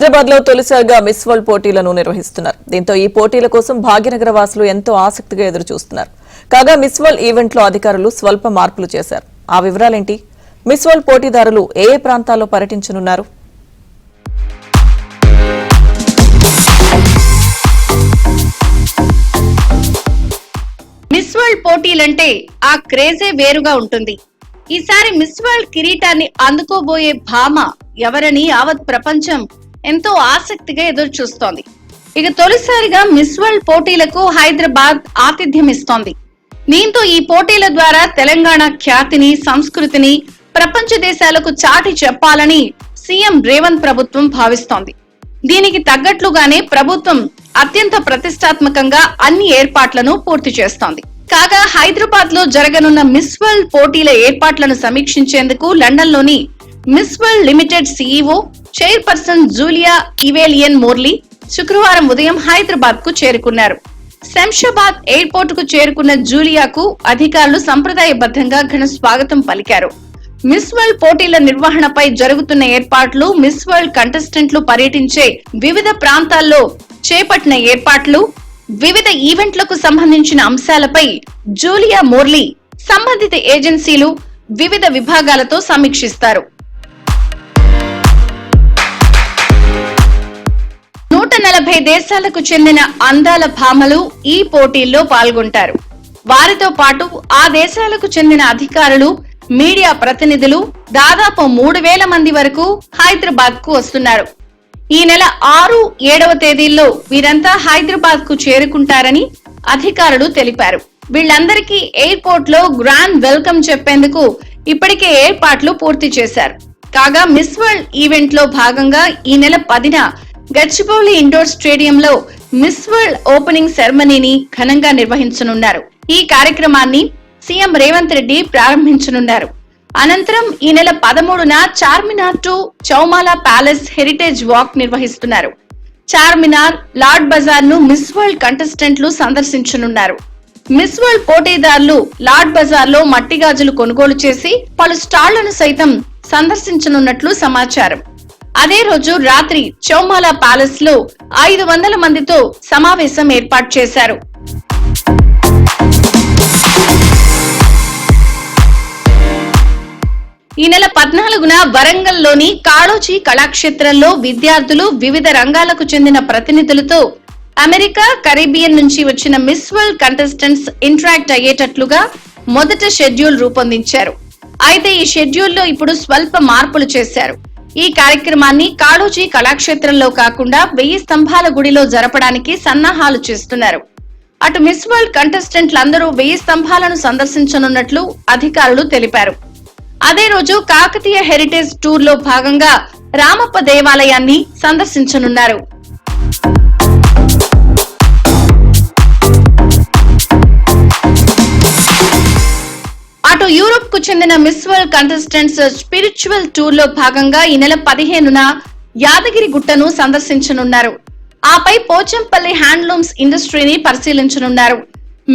హైదరాబాద్ లో తొలిసారిగా miss world పోటీలను నిర్వహిస్తున్నారు. దీంతో ఈ పోటీల కోసం భాగ్యనగర వాసులు ఎంతో ఆసక్తిగా ఎదురు చూస్తున్నారు. కాగా మిస్ వరల్డ్ ఈవెంట్ లో అధికారులు స్వల్ప మార్పులు చేశారు. ఆ వివరాలేంటి? మిస్ వరల్డ్ పోటీదారులు ఏ ప్రాంతాల్లో పర్యటించనున్నారు? మిస్ వరల్డ్ పోటీలంటే ఆ క్రేజే వేరుగా ఉంటుంది. ఈసారి మిస్ వరల్డ్ కిరీటాన్ని అందుకోబోయే భామ ఎవరని యావత్ ప్రపంచం ఎంతో ఆసక్తిగా ఎదురు చూస్తోంది. ఇక తొలిసారిగా మిస్ వరల్డ్ పోటీలకు హైదరాబాద్ ఆతిథ్యం ఇస్తోంది. దీంతో ఈ పోటీల ద్వారా తెలంగాణ ఖ్యాతిని, సంస్కృతిని ప్రపంచ దేశాలకు చాటి చెప్పాలని సీఎం రేవంత్ ప్రభుత్వం భావిస్తోంది. దీనికి తగ్గట్లుగానే ప్రభుత్వం అత్యంత ప్రతిష్టాత్మకంగా అన్ని ఏర్పాట్లను పూర్తి చేస్తోంది. కాగా హైదరాబాద్ లో జరగనున్న మిస్ వరల్డ్ పోటీల ఏర్పాట్లను సమీక్షించేందుకు లండన్ లోని Miss World limited CEO chairperson Julia Evelyn Morley శుక్రవారం ఉదయం హైదరాబాద్ కు చేరుకున్నారు. శంషాబాద్ ఎయిర్పోర్ట్ కు చేరుకున్న జూలియాకు అధికారులు సంప్రదాయబద్ధంగా ఘన స్వాగతం పలికారు. మిస్ వరల్డ్ పోటీల నిర్వహణపై జరుగుతున్న ఏర్పాట్లు, మిస్ వరల్డ్ కంటెస్టెంట్లు పర్యటించే వివిధ ప్రాంతాల్లో చేపట్టిన ఏర్పాట్లు, వివిధ ఈవెంట్లకు సంబంధించిన అంశాలపై జూలియా మోర్లీ సంబంధిత ఏజెన్సీలు, వివిధ విభాగాలతో సమీక్షిస్తారు. 140 దేశాలకు చెందిన అందాల భామలు ఈ పోటీల్లో పాల్గొంటారు. వారితో పాటు ఆ దేశాలకు చెందిన అధికారులు, మీడియా ప్రతినిధులు దాదాపు 3000 మంది వరకు హైదరాబాద్ కు వస్తున్నారు. ఈ నెల 6, 7వ తేదీల్లో వీరంతా హైదరాబాద్ కు చేరుకుంటారని అధికారులు తెలిపారు. వీళ్ళందరికీ ఎయిర్పోర్ట్ లో గ్రాండ్ వెల్కమ్ చెప్పేందుకు ఇప్పటికే ఏర్పాట్లు పూర్తి చేశారు. కాగా మిస్ వరల్డ్ ఈవెంట్ లో భాగంగా ఈ నెల 10న గచ్చిబౌలి ఇండోర్ స్టేడియంలో మిస్ వరల్డ్ ఓపెనింగ్ సెరమనీని ఘనంగా నిర్వహించనున్నారు. ఈ కార్యక్రమాన్ని సీఎం రేవంత్ రెడ్డి ప్రారంభించనున్నారు. అనంతరం ఈ నెల 13న Charminar to Chowmahalla palace heritage walk నిర్వహిస్తున్నారు. చార్మినార్, లార్డ్ బజార్ ను మిస్ వరల్డ్ కంటెస్టెంట్లు సందర్శించనున్నారు. మిస్ వరల్డ్ పోటీదారులు లార్డ్ బజార్ లో మట్టి గాజులు కొనుగోలు చేసి పలు స్టాళ్లను సైతం సందర్శించనున్నట్లు సమాచారం. అదే రోజు రాత్రి చౌమాలా ప్యాలెస్ లో 500 మందితో సమావేశం ఏర్పాటు చేశారు. ఈ నెల 14న వరంగల్లోని కాళోజీ కళాక్షేత్రంలో విద్యార్థులు, వివిధ రంగాలకు చెందిన ప్రతినిధులతో అమెరికా, కరీబియన్ నుంచి వచ్చిన మిస్ వరల్డ్ కంటెస్టెంట్స్ ఇంటరాక్ట్ అయ్యేటట్లుగా మొదట షెడ్యూల్ రూపొందించారు. అయితే ఈ షెడ్యూల్లో ఇప్పుడు స్వల్ప మార్పులు చేశారు. ఈ కార్యక్రమాన్ని కాళోజీ కళాక్షేత్రంలో కాకుండా 1000 స్తంభాల గుడిలో జరపడానికి సన్నాహాలు చేస్తున్నారు. అటు మిస్ వరల్డ్ కంటెస్టెంట్లందరూ 1000 స్తంభాలను సందర్శించనున్నట్లు అధికారులు తెలిపారు. అదే రోజు కాకతీయ హెరిటేజ్ టూర్ లో భాగంగా రామప్ప దేవాలయాన్ని సందర్శించనున్నారు. అటు యూరోప్ కు చెందిన miss world contestants spiritual tour లో భాగంగా ఈ నెల 15న యాదగిరి గుట్టను సందర్శించనున్నారు. ఆపై పోచంపల్లి హ్యాండ్లూమ్స్ ఇండస్ట్రీని పరిశీలించనున్నారు.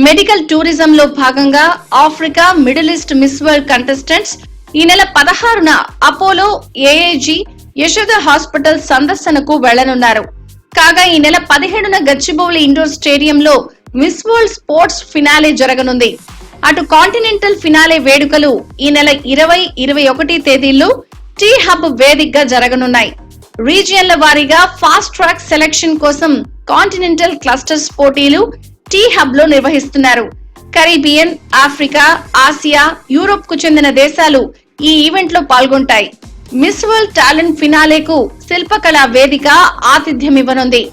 మెడికల్ టూరిజం లో భాగంగా Africa, middle east miss world contestants ఈ నెల 16న అపోలో, ఏఏజీ, యశోద హాస్పిటల్ సందర్శనకు వెళ్లనున్నారు. కాగా ఈ నెల 17న గచ్చిబౌలి ఇండోర్ స్టేడియంలో మిస్ వరల్డ్ స్పోర్ట్స్ ఫినాలే జరగనుంది. అటు కాంటినెంటల్ ఫినాలే వేడుకలు ఈ నెల 20, 21 తేదీల్లో టీ హబ్ వేదికగా జరగనున్నాయి. రీజియన్ల వారీగా ఫాస్ట్ ట్రాక్ సెలక్షన్ కోసం కాంటినెంటల్ క్లస్టర్స్ పోటీలు టీ హబ్ లో నిర్వహిస్తున్నారు. కరీబియన్, ఆఫ్రికా, ఆసియా, యూరోప్ కు చెందిన దేశాలు ఈ ఈవెంట్ లో పాల్గొంటాయి. మిస్ వరల్డ్ టాలెంట్ ఫినాలేకు శిల్పకళా వేదిక ఆతిథ్యం ఇవ్వనుంది.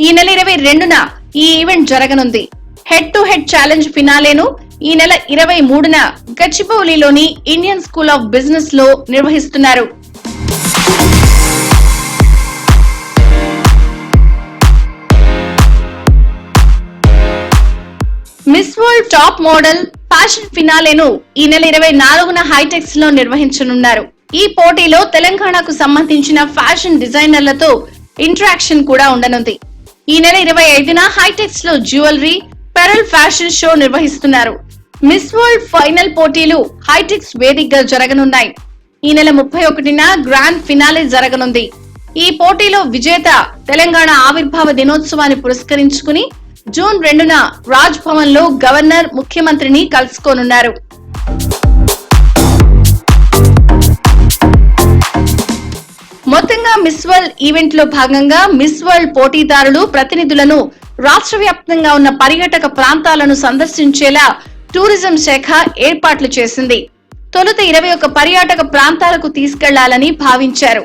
ఈ నెల 22న ఈ ఈవెంట్ జరగనుంది. హెడ్ టు హెడ్ ఛాలెంజ్ ఫినాలేను ఈ నెల 23న గచ్చిబౌలిలోని ఇండియన్ స్కూల్ ఆఫ్ బిజినెస్ లో నిర్వహిస్తున్నారు. Miss World top model fashion ఫినాలేను ఈ నెల 24న హైటెక్స్ లో నిర్వహించనున్నారు. ఈ పోటీలో తెలంగాణకు సంబంధించిన ఫ్యాషన్ డిజైనర్లతో ఇంటరాక్షన్ కూడా ఉండనుంది. ఈ నెల 25న హైటెక్స్ లో జ్యువెలరీ, పెరల్ ఫ్యాషన్ షో నిర్వహిస్తున్నారు. మిస్ వరల్డ్ ఫైనల్ పోటీలు హైటెక్స్ వేదికగా జరగనున్నాయి. ఈ నెల 31న గ్రాండ్ ఫినాలే జరగనుంది. ఈ పోటీలో విజేత తెలంగాణ ఆవిర్భావ దినోత్సవాన్ని పురస్కరించుకుని జూన్ 2న రాజ్ భవన్ లో గవర్నర్ ముఖ్యమంత్రిని కలుసుకోనున్నారు. మొత్తంగా మిస్ వరల్డ్ ఈవెంట్ లో భాగంగా మిస్ వరల్డ్ పోటీదారులు ప్రతినిధులను రాష్ట్ర వ్యాప్తంగా ఉన్న పర్యాటక ప్రాంతాలను సందర్శించేలా టూరిజం శాఖ ఏర్పాట్లు చేసింది. తొలుత 21 పర్యాటక ప్రాంతాలకు తీసుకెళ్లాలని భావించారు.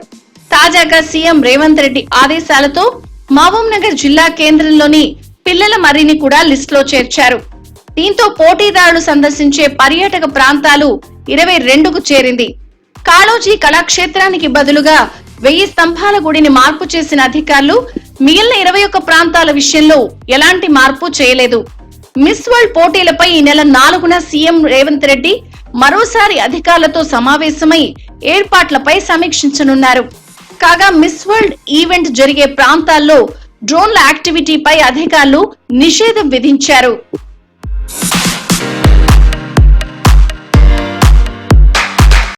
తాజాగా సీఎం రేవంత్ రెడ్డి ఆదేశాలతో మహబూబ్ నగర్ జిల్లా కేంద్రంలోని పిల్లల మర్రిని కూడా లిస్టులో చేర్చారు. దీంతో పోటీదారులు సందర్శించే పర్యాటక ప్రాంతాలు 22కు చేరింది. కాళోజీ కళాక్షేత్రానికి బదులుగా 1000 స్తంభాల గుడిని మార్పు చేసిన అధికారులు మిగిలిన 21 ప్రాంతాల విషయంలో ఎలాంటి మార్పు చేయలేదు. మిస్ వరల్డ్ పోటీలపై ఈ నెల 4న సీఎం రేవంత్ రెడ్డి మరోసారి అధికారులతో సమావేశమై ఏర్పాట్లపై సమీక్షించనున్నారు. కాగా మిస్ వరల్డ్ ఈవెంట్ జరిగే ప్రాంతాల్లో డ్రోన్ల యాక్టివిటీపై అధికారులు నిషేధం విధించారు.